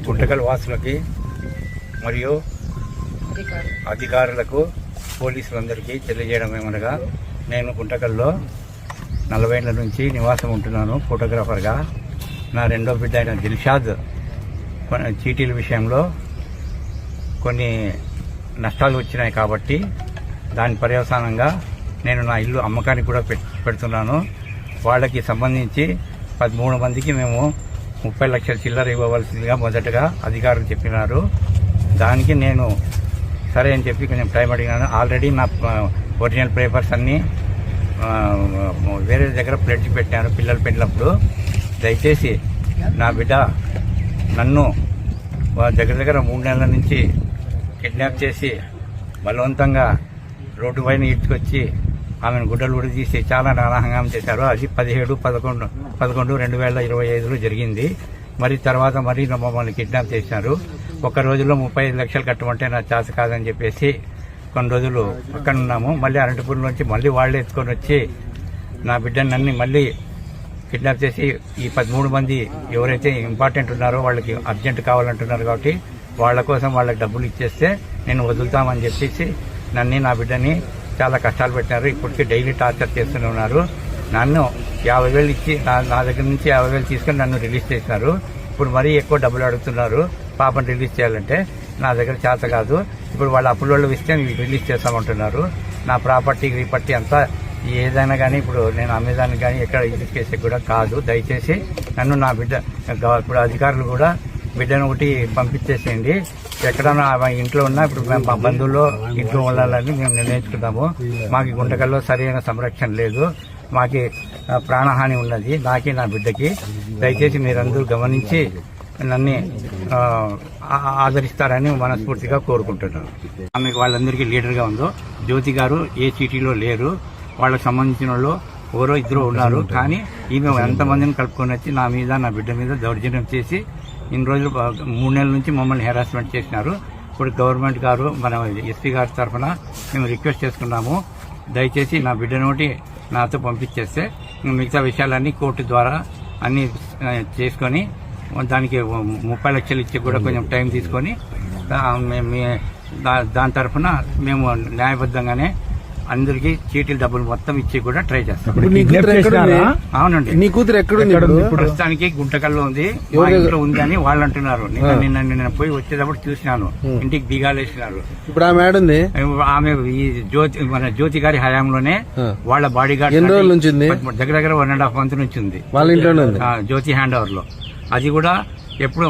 గుంటకల్ వాసులకి మరియు అధికారులకు పోలీసులందరికీ తెలియజేయడం ఏమనగా, నేను గుంటకల్లో 40 ఏళ్ల నుంచి నివాసం ఉంటున్నాను ఫోటోగ్రాఫర్గా. నా రెండో బిడ్డ అయిన దిల్షాద్ చీటీల విషయంలో కొన్ని నష్టాలు వచ్చినాయి కాబట్టి దాని పర్యవసానంగా నేను నా ఇల్లు అమ్మకానికి కూడా పెడుతున్నాను. వాళ్ళకి సంబంధించి 13 మందికి మేము 30 లక్షల చిల్లర ఇవ్వవలసిందిగా మొదటగా అధికారులు చెప్పినారు. దానికి నేను సరే అని చెప్పి కొంచెం టైం అడిగినాను. ఆల్రెడీ నా ఒరిజినల్ పేపర్స్ అన్నీ వేరే దగ్గర ప్లెడ్జ్ పెట్టాను పిల్లలు పెట్టినప్పుడు. దయచేసి నా బిడ్డ నన్ను దగ్గర 3 నెలల నుంచి కిడ్నాప్ చేసి బలవంతంగా రోడ్డు పైన ఈడ్చుకొచ్చి ఆమెను గుడ్డలు ఉడిదీసి చాలా నానాహంగామం చేశారు. అది 17/11/2025 జరిగింది. మరి తర్వాత మరీ మమ్మల్ని కిడ్నాప్ చేశారు. ఒక రోజులో 35 లక్షలు కట్టమంటే నా చేత కాదని చెప్పేసి కొన్ని రోజులు పక్కన ఉన్నాము. మళ్ళీ అనంతపురం నుంచి మళ్ళీ వాళ్ళే ఎత్తుకొని వచ్చి నా బిడ్డని నన్ను మళ్ళీ కిడ్నాప్ చేసి ఈ 13 మంది ఎవరైతే ఇంపార్టెంట్ ఉన్నారో వాళ్ళకి అర్జెంట్ కావాలంటున్నారు కాబట్టి వాళ్ళ కోసం వాళ్ళకి డబ్బులు ఇచ్చేస్తే నేను వదులుతామని చెప్పేసి నన్ను నా బిడ్డని చాలా కష్టాలు పెట్టినారు. ఇప్పటికీ డైలీ టార్చర్ చేస్తూనే ఉన్నారు. నన్ను 50,000 ఇచ్చి నా దగ్గర నుంచి 50,000 తీసుకొని నన్ను రిలీజ్ చేసినారు. ఇప్పుడు మరీ ఎక్కువ డబ్బులు అడుగుతున్నారు. పాపను రిలీజ్ చేయాలంటే నా దగ్గర చేత కాదు. ఇప్పుడు వాళ్ళ అప్పులోళ్ళు ఇస్తే రిలీజ్ చేస్తామంటున్నారు. నా ప్రాపర్టీ అంతా ఏదైనా కానీ ఇప్పుడు నేను అమ్మేదానికి కానీ ఎక్కడ రిలీజ్ చేసే కూడా కాదు. దయచేసి నన్ను నా బిడ్డ ఇప్పుడు అధికారులు కూడా బిడ్డను ఒకటి పంపించేసేయండి. ఎక్కడన్నా ఇంట్లో ఉన్నా ఇప్పుడు మేము మా బంధువుల్లో ఇంట్లో ఉండాలని మేము నిర్ణయించుకున్నాము. మాకు గుంటకల్లో సరైన సంరక్షణ లేదు. మాకు ప్రాణహాని ఉన్నది నాకి నా బిడ్డకి. దయచేసి మీరందరూ గమనించి నన్ను ఆదరిస్తారని మనస్ఫూర్తిగా కోరుకుంటున్నాను. ఆమె వాళ్ళందరికీ లీడర్గా ఉందో జ్యోతి గారు ఏ చీటీలో లేరు. వాళ్ళకి సంబంధించిన వాళ్ళు ఎవరో ఇద్దరు ఉన్నారు. కానీ ఈమె ఎంతమందిని కలుపుకొని వచ్చి నా మీద నా బిడ్డ మీద దౌర్జన్యం చేసి ఇన్ని రోజులు 3 నెలల నుంచి మమ్మల్ని హెరాస్మెంట్ చేసినారు. ఇప్పుడు గవర్నమెంట్ గారు మన ఎస్పీ గారి తరఫున మేము రిక్వెస్ట్ చేసుకున్నాము. దయచేసి నా బిడ్డ నోటి నాతో పంపించేస్తే మిగతా విషయాలన్నీ కోర్టు ద్వారా అన్నీ చేసుకొని దానికి 30 లక్షలు ఇచ్చి కూడా కొంచెం టైం తీసుకొని దాని తరఫున మేము న్యాయబద్ధంగానే అందరికి చీటీల డబ్బులు మొత్తం ఇచ్చి కూడా ట్రై చేస్తాం. అవునండి. నీ కూతురు ఎక్కడ ప్రస్తుతానికి గుంటకల్లో ఉంది. మా ఇంట్లో ఉంది అని వాళ్ళు అంటున్నారు. నిన్న పోయి వచ్చేటప్పుడు చూసినాను. ఇంటికి దిగాలేసినారు. ఇప్పుడు ఆమె ఆడుంది. ఆమె ఈ మన జ్యోతి గారి హయాంలోనే వాళ్ళ బాడీ గార్డ్ దగ్గర 1.5 month నుంచి ఉంది వాళ్ళ ఇంట్లోనే జ్యోతి హ్యాండ్ ఓవర్ లో. అది కూడా ఎప్పుడు